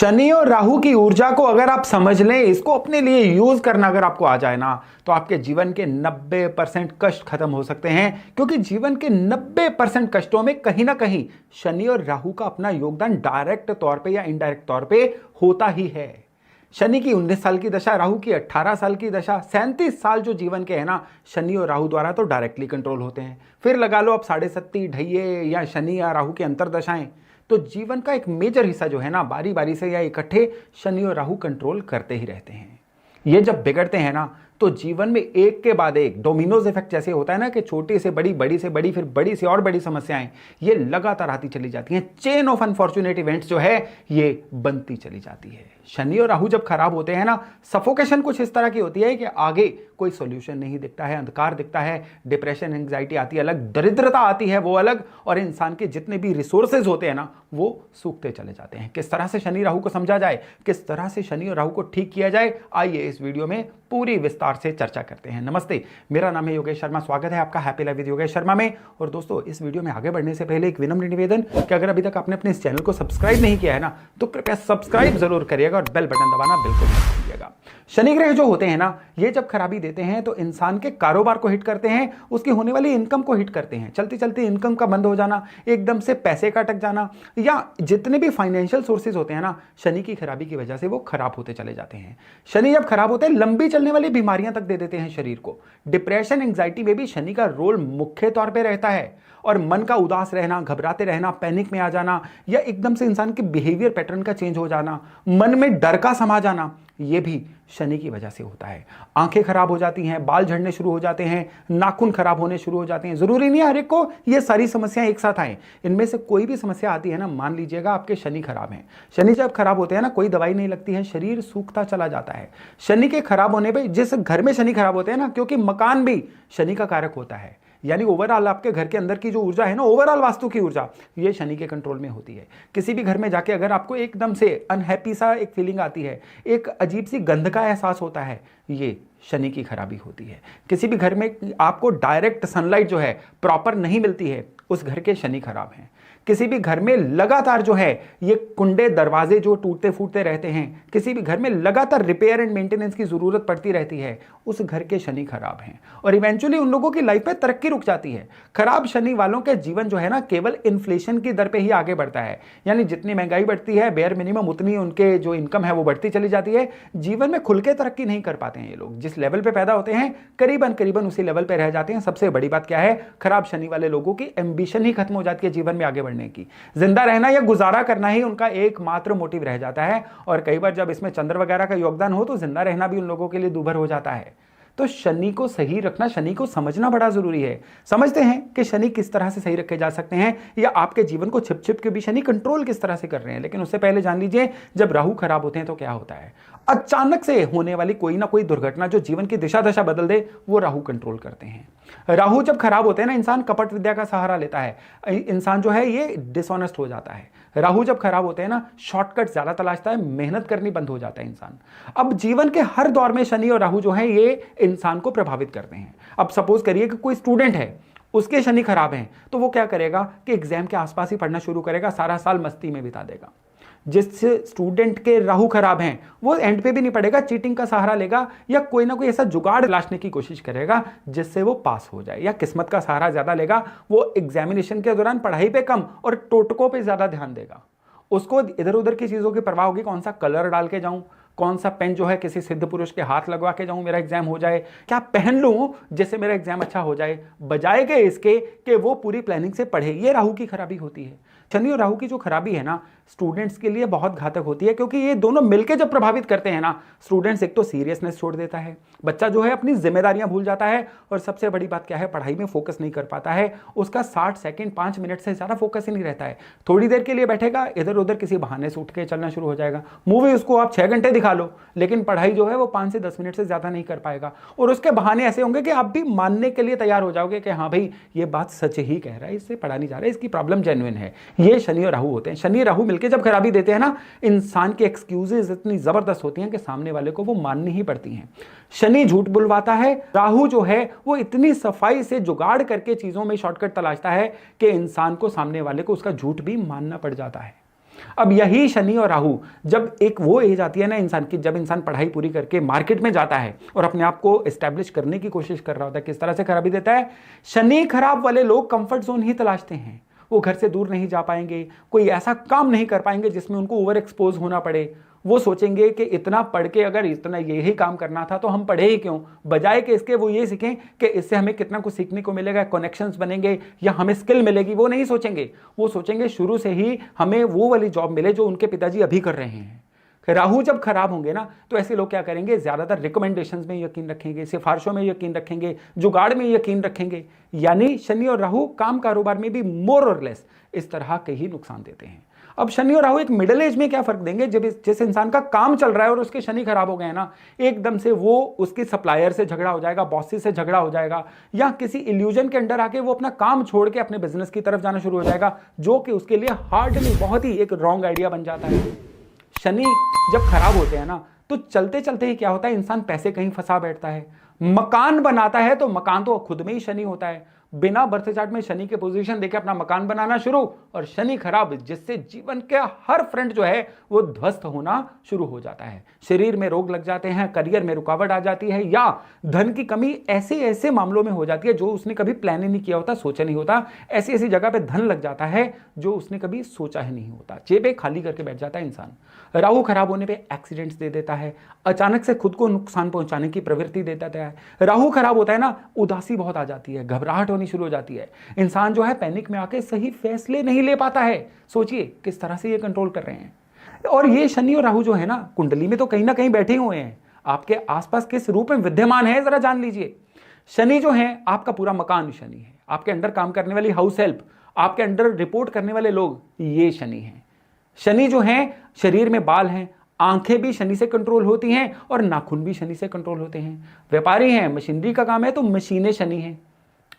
शनि और राहु की ऊर्जा को अगर आप समझ लें, इसको अपने लिए यूज करना अगर आपको आ जाए ना, तो आपके जीवन के 90% कष्ट खत्म हो सकते हैं। क्योंकि जीवन के 90% कष्टों में कहीं ना कहीं शनि और राहु का अपना योगदान डायरेक्ट तौर पे या इनडायरेक्ट तौर पे होता ही है। शनि की 19 साल की दशा, राहु की 18 साल की दशा, 37 साल जो जीवन के हैं ना, शनि और राहु द्वारा तो डायरेक्टली कंट्रोल होते हैं। फिर लगा लो आप 37 ढैये या शनि या राहु की अंतरदशाएं, तो जीवन का एक मेजर हिस्सा जो है ना, बारी बारी से या इकट्ठे शनि और राहु कंट्रोल करते ही रहते हैं। ये जब बिगड़ते हैं ना, तो जीवन में एक के बाद एक डोमिनोज इफेक्ट जैसे होता है ना, कि छोटी से बड़ी, बड़ी से बड़ी, फिर बड़ी से और बड़ी समस्याएं ये लगातार आती चली जाती हैं। चेन ऑफ अनफॉर्चुनेट इवेंट्स जो है ये बनती चली जाती है। शनि और राहु जब खराब होते हैं ना, सफोकेशन कुछ इस तरह की होती है कि आगे कोई सॉल्यूशन नहीं दिखता है, अंधकार दिखता है, डिप्रेशन, एंग्जाइटी आती है अलग, दरिद्रता आती है वो अलग, और इंसान के जितने भी रिसोर्सेज होते हैं ना, वो सूखते चले जाते हैं। किस तरह से शनि राहु को समझा जाए, किस तरह से शनि और राहु को ठीक किया जाए, आइए इस वीडियो में पूरी विस्तार से चर्चा करते हैं। नमस्ते, मेरा नाम है योगेश शर्मा, स्वागत है आपका happy life with Yogesh Sharma में। और दोस्तों, इस वीडियो में आगे बढ़ने से पहले एक विनम्र निवेदन कि अगर अभी तक आपने अपने इस चैनल को सब्सक्राइब नहीं किया है ना, तो कृपया सब्सक्राइब जरूर करिएगा और बेल बटन दबाना बिल्कुल मत भूलिएगा। शनि ग्रह जो होते हैं ना, ये जब खराबी देते हैं तो इंसान के कारोबार को हिट करते हैं, उसकी होने वाली इनकम को हिट करते हैं। चलती चलती इनकम का बंद हो जाना, एकदम से पैसे का अटक जाना, या जितने भी फाइनेंशियल सोर्सेज होते हैं ना, शनि की खराबी की वजह से वो खराब होते चले जाते हैं। शनि जब खराब होते हैं, लंबी चलने वाली बीमारियां तक दे देते हैं शरीर को। डिप्रेशन, एंग्जाइटी में भी शनि का रोल मुख्य तौर पे रहता है। और मन का उदास रहना, घबराते रहना, पैनिक में आ जाना, या एकदम से इंसान के बिहेवियर पैटर्न का चेंज हो जाना, मन में डर का समा जाना, ये भी शनि की वजह से होता है। आंखें खराब हो जाती हैं, बाल झड़ने शुरू हो जाते हैं, नाखून खराब होने शुरू हो जाते हैं। जरूरी नहीं है हर एक को ये सारी समस्याएं एक साथ आए। इनमें से कोई भी समस्या आती है ना, मान लीजिएगा आपके शनि खराब हैं। शनि जब खराब होते हैं ना, कोई दवाई नहीं लगती है, शरीर सूखता चला जाता है। शनि के खराब होने पर, जिस घर में शनि खराब होते हैं ना, क्योंकि मकान भी शनि का कारक होता है, यानी ओवरऑल आपके घर के अंदर की जो ऊर्जा है ना, ओवरऑल वास्तु की ऊर्जा, ये शनि के कंट्रोल में होती है। किसी भी घर में जाके अगर आपको एकदम से अनहैप्पी सा एक फीलिंग आती है, एक अजीब सी गंध का एहसास होता है, ये शनि की खराबी होती है। किसी भी घर में आपको डायरेक्ट सनलाइट जो है प्रॉपर नहीं मिलती है, उस घर के शनि खराब हैं। किसी भी घर में लगातार जो है ये कुंडे दरवाजे जो टूटते फूटते रहते हैं, किसी भी घर में लगातार रिपेयर एंड मेंटेनेंस की जरूरत पड़ती रहती है, उस घर के शनि खराब हैं। और इवेंचुअली उन लोगों की लाइफ में तरक्की रुक जाती है। खराब शनि वालों के जीवन जो है ना, केवल इन्फ्लेशन की दर पे ही आगे बढ़ता है। यानी जितनी महंगाई बढ़ती है, बेयर मिनिमम उतनी उनके जो इनकम है वो बढ़ती चली जाती है। जीवन में खुल के तरक्की नहीं कर पाते हैं ये लोग। जिस लेवल पे पैदा होते हैं, करीबन करीबन उसी लेवल पे रह जाते हैं। सबसे बड़ी बात क्या है, खराब शनि वाले लोगों की एम्बिशन ही खत्म हो जाती है जीवन में आगे बढ़ने की। जिंदा रहना या गुजारा करना ही उनका एकमात्र मोटिव रह जाता है। और कई बार जब इसमें चंद्र वगैरह का योगदान हो, तो जिंदा रहना भी उन लोगों के लिए दूभर हो जाता है। तो शनि को सही रखना, शनि को समझना बड़ा जरूरी है। समझते हैं कि शनि किस तरह से सही रखे जा सकते हैं, या आपके जीवन को छिप छिप के भी शनि कंट्रोल किस तरह से कर रहे हैं। लेकिन उससे पहले जान लीजिए, जब राहु खराब होते हैं तो क्या होता है। अचानक से होने वाली कोई ना कोई दुर्घटना जो जीवन की दिशा दशा बदल दे, वो राहु कंट्रोल करते हैं। राहु जब खराब होते हैं ना, इंसान कपट विद्या का सहारा लेता है, इंसान जो है ये डिसऑनेस्ट हो जाता है। राहु जब खराब होते हैं ना, शॉर्टकट ज्यादा तलाशता है, मेहनत करनी बंद हो जाता है इंसान। अब जीवन के हर दौर में शनि और राहु जो है ये इंसान को प्रभावित करते हैं। अब सपोज करिए कि कोई स्टूडेंट है, उसके शनि खराब हैं, तो वो क्या करेगा कि एग्जाम के आसपास ही पढ़ना शुरू करेगा, सारा साल मस्ती में बिता देगा। जिस स्टूडेंट के राहु खराब हैं, वो एंड पे भी नहीं पढ़ेगा, चीटिंग का सहारा लेगा, या कोई ना कोई ऐसा जुगाड़ तलाशने की कोशिश करेगा जिससे वो पास हो जाए, या किस्मत का सहारा ज्यादा लेगा। वो एग्जामिनेशन के दौरान पढ़ाई पे कम और टोटकों पे ज्यादा ध्यान देगा। उसको इधर उधर की चीजों की परवाह होगी, कौन सा कलर डाल के जाऊं, कौन सा पेन जो है किसी सिद्ध पुरुष के हाथ लगवा के जाऊं, मेरा एग्जाम हो जाए, क्या पहन लूं जिससे मेरा एग्जाम अच्छा हो जाए, बजाय के इसके कि वो पूरी प्लानिंग से पढ़े। ये राहु की खराबी होती है। शनि और राहु की जो खराबी है ना, स्टूडेंट्स के लिए बहुत घातक होती है। क्योंकि ये दोनों मिलकर जब प्रभावित करते हैं ना, स्टूडेंट्स एक तो सीरियसनेस छोड़ देता है, बच्चा जो है अपनी जिम्मेदारियां भूल जाता है, और सबसे बड़ी बात क्या है, पढ़ाई में फोकस नहीं कर पाता है। उसका 60 सेकंड 5 मिनट से ज्यादा फोकस ही नहीं रहता है। थोड़ी देर के लिए बैठेगा, इधर उधर किसी बहाने से उठ के चलना शुरू हो जाएगा। मूवी उसको आप 6 घंटे दिखा लो, लेकिन पढ़ाई जो है वो 5 से 10 मिनट से ज्यादा नहीं कर पाएगा। और उसके बहाने ऐसे होंगे कि आप भी मानने के लिए तैयार हो जाओगे कि हाँ भाई ये बात सच ही कह रहा है, इससे पढ़ा नहीं जा रहा है, इसकी प्रॉब्लम जेन्युइन है। ये शनि और राहु होते हैं। शनि राहु मिलकर जब खराबी देते हैं ना, इंसान की एक्सक्यूजेज इतनी जबरदस्त होती हैं कि सामने वाले को वो माननी ही पड़ती हैं। शनि झूठ बुलवाता है, राहु जो है वो इतनी सफाई से जुगाड़ करके चीजों में शॉर्टकट तलाशता है कि इंसान को, सामने वाले को उसका झूठ भी मानना पड़ जाता है। अब यही शनि और राहु, जब एक वो एज आती है ना इंसान की, जब इंसान पढ़ाई पूरी करके मार्केट में जाता है और अपने आप को एस्टैब्लिश करने की कोशिश कर रहा होता है, किस तरह से खराबी देता है। शनि खराब वाले लोग कंफर्ट जोन ही तलाशते हैं, वो घर से दूर नहीं जा पाएंगे, कोई ऐसा काम नहीं कर पाएंगे जिसमें उनको ओवर एक्सपोज होना पड़े। वो सोचेंगे कि इतना पढ़ के अगर इतना यही काम करना था तो हम पढ़े ही क्यों, बजाय कि इसके वो ये सीखें कि इससे हमें कितना कुछ सीखने को मिलेगा, कनेक्शंस बनेंगे या हमें स्किल मिलेगी। वो नहीं सोचेंगे, वो सोचेंगे शुरू से ही हमें वो वाली जॉब मिले जो उनके पिताजी अभी कर रहे हैं। राहु जब खराब होंगे ना तो ऐसे लोग क्या करेंगे, ज्यादातर रिकमेंडेशंस में यकीन रखेंगे, सिफारिशों में यकीन रखेंगे, जुगाड़ में यकीन रखेंगे। यानी शनि और राहु काम कारोबार में भी मोर और लेस इस तरह के ही नुकसान देते हैं। अब शनि और राहु एक मिडिल एज में क्या फर्क देंगे, जब जिस इंसान का काम चल रहा है और उसके शनि खराब हो गए हैं ना, एकदम से वो उसके सप्लायर से झगड़ा हो जाएगा, बॉसेस से झगड़ा हो जाएगा, या किसी इल्यूजन के अंडर आके वो अपना काम छोड़ के अपने बिजनेस की तरफ जाना शुरू हो जाएगा, जो कि उसके लिए हार्डली बहुत ही एक रॉन्ग आइडिया बन जाता है। शनि जब खराब होते हैं ना तो चलते चलते ही क्या होता है, इंसान पैसे कहीं फंसा बैठता है। मकान बनाता है तो मकान तो खुद में ही शनि होता है, बिना बर्थ चार्ट में शनि के पोजीशन देके अपना मकान बनाना शुरू, और शनि खराब, जिससे जीवन के हर फ्रंट जो है वो ध्वस्त होना शुरू हो जाता है। शरीर में रोग लग जाते हैं, करियर में रुकावट आ जाती है, या धन की कमी ऐसे ऐसे मामलों में हो जाती है जो उसने कभी प्लान ही नहीं किया होता, सोचा नहीं होता। ऐसी ऐसी जगह पे धन लग जाता है जो उसने कभी सोचा ही नहीं होता, जेबें खाली करके बैठ जाता है इंसान। राहु खराब होने पे एक्सीडेंट्स दे देता है, अचानक से खुद को नुकसान पहुंचाने की प्रवृत्ति देता है। राहु खराब होता है ना, उदासी बहुत आ जाती है, घबराहट होनी शुरू हो जाती है, इंसान जो है पैनिक में आके सही फैसले नहीं ले पाता है। सोचिए किस तरह से ये कंट्रोल कर रहे हैं। और ये शनि और राहु जो है ना कुंडली में तो कहीं ना कहीं बैठे हुए हैं, आपके आसपास किस रूप में विद्यमान है जरा जान लीजिए। शनि जो है आपका पूरा मकान शनि है, आपके अंडर काम करने वाली हाउस हेल्प, आपके अंडर रिपोर्ट करने वाले लोग, ये शनि है। शनि जो है शरीर में बाल हैं, आंखें भी शनि से कंट्रोल होती हैं और नाखून भी शनि से कंट्रोल होते हैं। व्यापारी हैं, मशीनरी का काम है तो मशीनें शनि हैं।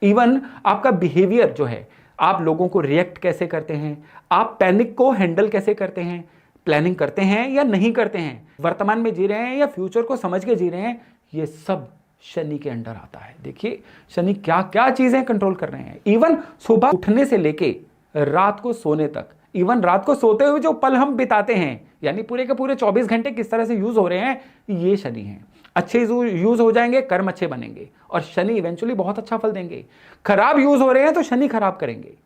इवन आपका बिहेवियर जो है, आप लोगों को रिएक्ट कैसे करते हैं, आप पैनिक को हैंडल कैसे करते हैं, प्लानिंग करते हैं या नहीं करते हैं, वर्तमान में जी रहे हैं या फ्यूचर को समझ के जी रहे हैं, ये सब शनि के अंडर आता है। देखिए शनि क्या क्या चीजें कंट्रोल कर रहे हैं। इवन सुबह उठने से लेके रात को सोने तक, इवन रात को सोते हुए जो पल हम बिताते हैं, यानी पूरे के पूरे 24 घंटे किस तरह से यूज हो रहे हैं, ये शनि हैं। अच्छे यूज हो जाएंगे, कर्म अच्छे बनेंगे और शनि इवेंचुअली बहुत अच्छा फल देंगे। खराब यूज हो रहे हैं तो शनि खराब करेंगे।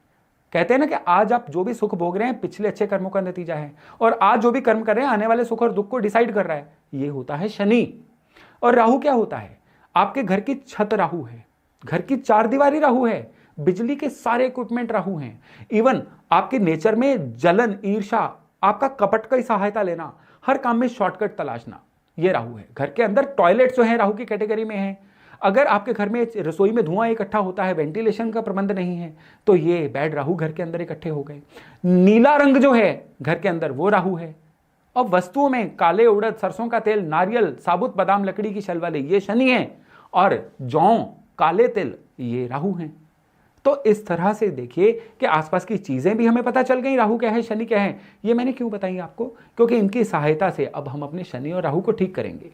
कहते हैं ना कि आज आप जो भी सुख भोग रहे हैं पिछले अच्छे कर्मों का नतीजा है, और आज जो भी कर्म कर रहे हैं आने वाले सुख और दुख को डिसाइड कर रहा है, ये होता है शनि। और राहु क्या होता है, आपके घर की छत राहु है, घर की चार दीवारी राहु है, बिजली के सारे इक्विपमेंट राहु हैं। इवन आपके नेचर में जलन, ईर्ष्या, आपका कपट की सहायता लेना, हर काम में शॉर्टकट तलाशना, ये राहु है। घर के अंदर टॉयलेट जो है राहु की कैटेगरी में है। अगर आपके घर में रसोई में धुआं इकट्ठा होता है, वेंटिलेशन का प्रबंध नहीं है, तो ये बैड राहु घर के अंदर इकट्ठे हो गए। नीला रंग जो है घर के अंदर वो राहु है। और वस्तुओं में काले उड़द, सरसों का तेल, नारियल, साबुत बादाम, लकड़ी की शल वाले, ये शनि है। और जौ, काले तिल, ये राहु हैं। तो इस तरह से देखिए कि आसपास की चीजें भी हमें पता चल गई, राहु क्या है, शनि क्या है। ये मैंने क्यों बताई आपको, क्योंकि इनकी सहायता से अब हम अपने शनि और राहु को ठीक करेंगे।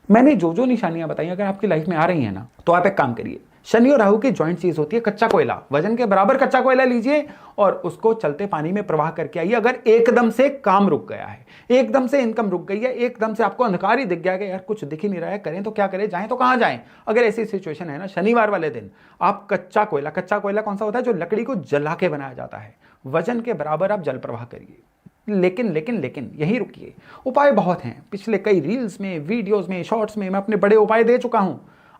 मैंने जो जो निशानियां बताई अगर आपकी लाइफ में आ रही हैं ना, तो आप एक काम करिए, शनि और राहु की जॉइंट चीज होती है कच्चा कोयला। वजन के बराबर कच्चा कोयला लीजिए और उसको चलते पानी में प्रवाह करके आइए। अगर एकदम से काम रुक गया है, एकदम से इनकम रुक गई है, एकदम से आपको अंधकार ही दिख गया कि यार कुछ दिख ही नहीं रहा है, करें तो क्या करें, जाएं तो कहां जाएं, अगर ऐसी सिचुएशन है ना, शनिवार वाले दिन आप कच्चा कोयला कौन सा होता है, जो लकड़ी को जला के बनाया जाता है, वजन के बराबर आप जल प्रवाह करिए। लेकिन लेकिन लेकिन यही रुकिए, उपाय बहुत हैं। पिछले कई रील्स में, वीडियोस में, शॉर्ट्स में मैं अपने बड़े उपाय दे चुका हूं।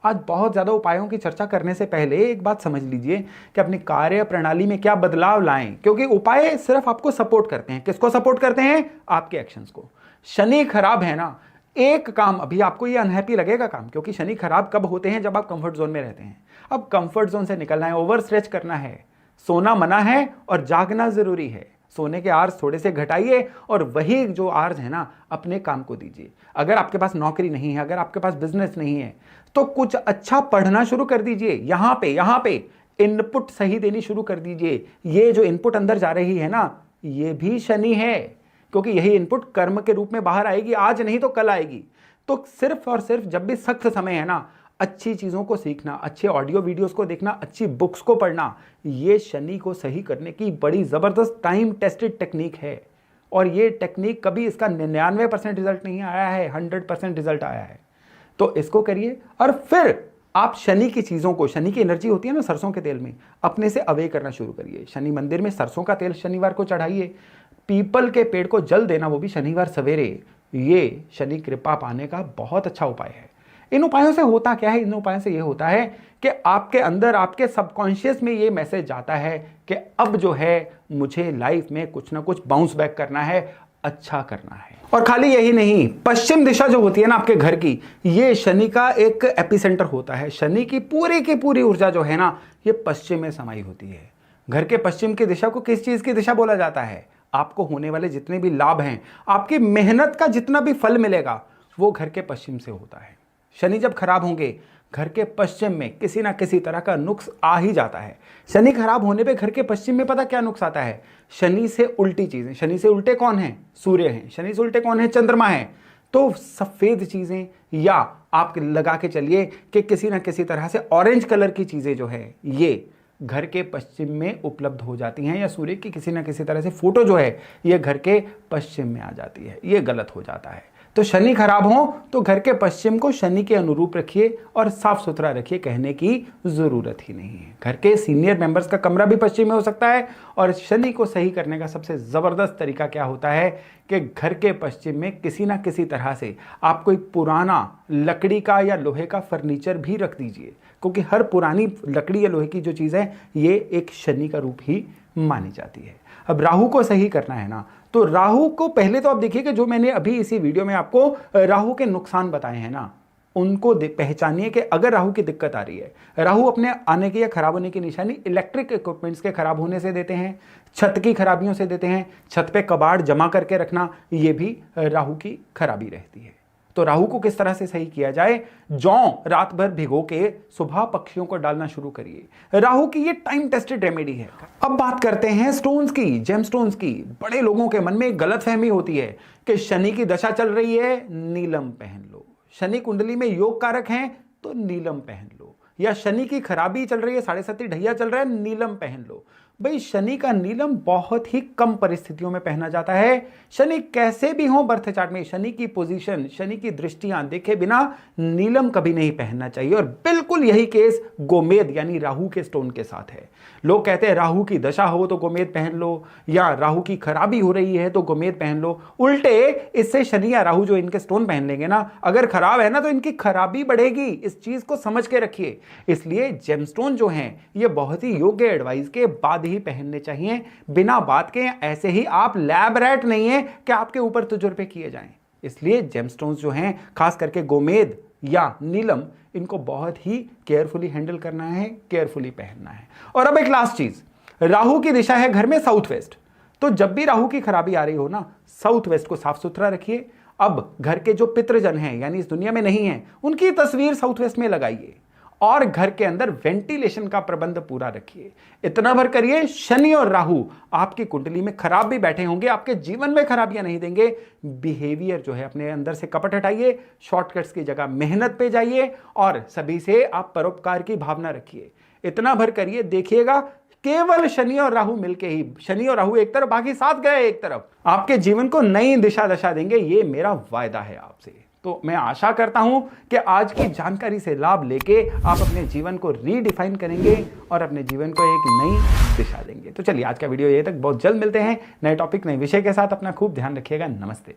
आज बहुत ज़्यादा उपायों की चर्चा करने से पहले एक बात समझ लीजिए कि अपनी कार्य प्रणाली में क्या बदलाव लाएं, क्योंकि उपाय सिर्फ आपको सपोर्ट करते हैं। किसको सपोर्ट करते हैं? आपके एक्शंस को। शनि खराब है ना, एक काम अभी आपको ये अनहैप्पी लगेगा काम, क्योंकि शनि खराब कब होते हैं? जब आप कंफर्ट जोन में रहते हैं। अब कंफर्ट जोन से निकलना है, ओवर स्ट्रेच करना है, सोना मना है और जागना जरूरी है। सोने के आर्स थोड़े से घटाइए और वही जो आर्स है ना अपने काम को दीजिए। अगर आपके पास नौकरी नहीं है, अगर आपके पास बिजनेस नहीं है, तो कुछ अच्छा पढ़ना शुरू कर दीजिए। यहां पे इनपुट सही देनी शुरू कर दीजिए। ये जो इनपुट अंदर जा रही है ना, ये भी शनि है, क्योंकि यही इनपुट कर्म के रूप में बाहर आएगी, आज नहीं तो कल आएगी। तो सिर्फ और सिर्फ जब भी सख्त समय है ना, अच्छी चीजों को सीखना, अच्छे ऑडियो वीडियोस को देखना, अच्छी बुक्स को पढ़ना, ये शनि को सही करने की बड़ी जबरदस्त टाइम टेस्टेड टेक्निक है। और ये टेक्निक कभी इसका 99% रिजल्ट नहीं आया है, 100% रिजल्ट आया है। तो इसको करिए और फिर आप शनि की चीज़ों को, शनि की एनर्जी होती है ना सरसों के तेल में, अपने से अवे करना शुरू करिए। शनि मंदिर में सरसों का तेल शनिवार को चढ़ाइए। पीपल के पेड़ को जल देना, वो भी शनिवार सवेरे, ये शनि कृपा पाने का बहुत अच्छा उपाय है। इन उपायों से होता क्या है? इन उपायों से ये होता है कि आपके अंदर, आपके सबकॉन्शियस में ये मैसेज जाता है कि अब जो है मुझे लाइफ में कुछ ना कुछ बाउंस बैक करना है, अच्छा करना है। और खाली यही नहीं, पश्चिम दिशा जो होती है ना आपके घर की, ये शनि का एक एपिसेंटर होता है। शनि की पूरी ऊर्जा जो है ना, ये पश्चिम में समाई होती है। घर के पश्चिम की दिशा को किस चीज की दिशा बोला जाता है? आपको होने वाले जितने भी लाभ हैं, आपकी मेहनत का जितना भी फल मिलेगा, वो घर के पश्चिम से होता है। शनि जब खराब होंगे, घर के पश्चिम में किसी ना किसी तरह का नुक्स आ ही जाता है। शनि खराब होने पे घर के पश्चिम में पता क्या नुक्स आता है? शनि से उल्टी चीजें। शनि से उल्टे कौन है? सूर्य हैं। शनि से उल्टे कौन है? चंद्रमा है। तो सफेद चीजें, या आप लगा के चलिए कि किसी ना किसी तरह से ऑरेंज कलर की चीजें जो है, ये घर के पश्चिम में उपलब्ध हो जाती हैं, या सूर्य की किसी ना किसी तरह से फोटो जो है ये घर के पश्चिम में आ जाती है। ये गलत हो जाता है। तो शनि खराब हो तो घर के पश्चिम को शनि के अनुरूप रखिए और साफ सुथरा रखिए, कहने की जरूरत ही नहीं है। घर के सीनियर मेंबर्स का कमरा भी पश्चिम में हो सकता है। और शनि को सही करने का सबसे जबरदस्त तरीका क्या होता है कि घर के पश्चिम में किसी ना किसी तरह से आप कोई पुराना लकड़ी का या लोहे का फर्नीचर भी रख दीजिए, क्योंकि हर पुरानी लकड़ी या लोहे की जो चीज़ है ये एक शनि का रूप ही मानी जाती है। अब राहु को सही करना है ना, तो राहु को पहले तो आप देखिए कि जो मैंने अभी इसी वीडियो में आपको राहु के नुकसान बताए हैं ना, उनको पहचानिए कि अगर राहु की दिक्कत आ रही है। राहु अपने आने की या खराब होने की निशानी इलेक्ट्रिक इक्विपमेंट्स के खराब होने से देते हैं, छत की खराबियों से देते हैं। छत पे कबाड़ जमा करके रखना, ये भी राहु की खराबी रहती है। तो राहु को किस तरह से सही किया जाए? जौ रात भर भिगो के सुबह पक्षियों को डालना शुरू करिए। राहु की ये टाइम टेस्टेड रेमेडी है। अब बात करते हैं स्टोन्स की, जेम स्टोन्स की। बड़े लोगों के मन में एक गलतफहमी होती है कि शनि की दशा चल रही है, नीलम पहन लो। शनि कुंडली में योग कारक हैं तो नीलम पहन लो। या शनि की खराबी चल रही है, 7.5 ढैया चल रहा है, नीलम पहन लो। भाई शनि का नीलम बहुत ही कम परिस्थितियों में पहना जाता है। शनि कैसे भी हो बर्थ चार्ट में, शनि की पोजीशन, शनि की दृष्टियां देखे बिना नीलम कभी नहीं पहनना चाहिए। और बिल्कुल यही केस गोमेद यानी राहु के स्टोन के साथ है। लोग कहते हैं राहु की दशा हो तो गोमेद पहन लो, या राहु की खराबी हो रही है तो गोमेद पहन लो। उल्टे इससे शनि या राहु जो इनके स्टोन पहन लेंगे ना, अगर खराब है ना तो इनकी खराबी बढ़ेगी। इस चीज को समझ के रखिए। इसलिए जेमस्टोन जो हैं ये बहुत ही योग्य एडवाइस के बाद ही पहनने चाहिए, बिना बात के। ऐसे ही आप लैब रैट नहीं है कि आपके ऊपर तजुर्बे किए जाएं। इसलिए जेमस्टोन्स जो हैं, खास करके गोमेद या नीलम, इनको बहुत ही केयरफुली हैंडल करना है, केयरफुली पहनना है। और अब एक लास्ट चीज, राहु की दिशा है घर में साउथ वेस्ट। तो जब भी राहु की खराबी आ रही हो ना, साउथ वेस्ट को साफ सुथरा रखिए। अब घर के जो पितृजन हैं, यानी इस दुनिया में नहीं है, उनकी तस्वीर साउथ वेस्ट में लगाइए और घर के अंदर वेंटिलेशन का प्रबंध पूरा रखिए। इतना भर करिए, शनि और राहु आपकी कुंडली में खराब भी बैठे होंगे, आपके जीवन में खराबियां नहीं देंगे। बिहेवियर जो है, अपने अंदर से कपट हटाइए, शॉर्टकट्स की जगह मेहनत पे जाइए और सभी से आप परोपकार की भावना रखिए। इतना भर करिए, देखिएगा केवल शनि और राहु मिलके ही, शनि और राहु एक तरफ, बाकी साथ गए एक तरफ, आपके जीवन को नई दिशा दशा देंगे। ये मेरा वायदा है आपसे। तो मैं आशा करता हूं कि आज की जानकारी से लाभ लेके आप अपने जीवन को रीडिफाइन करेंगे और अपने जीवन को एक नई दिशा देंगे। तो चलिए आज का वीडियो ये तक, बहुत जल्द मिलते हैं नए टॉपिक, नए विषय के साथ। अपना खूब ध्यान रखिएगा। नमस्ते।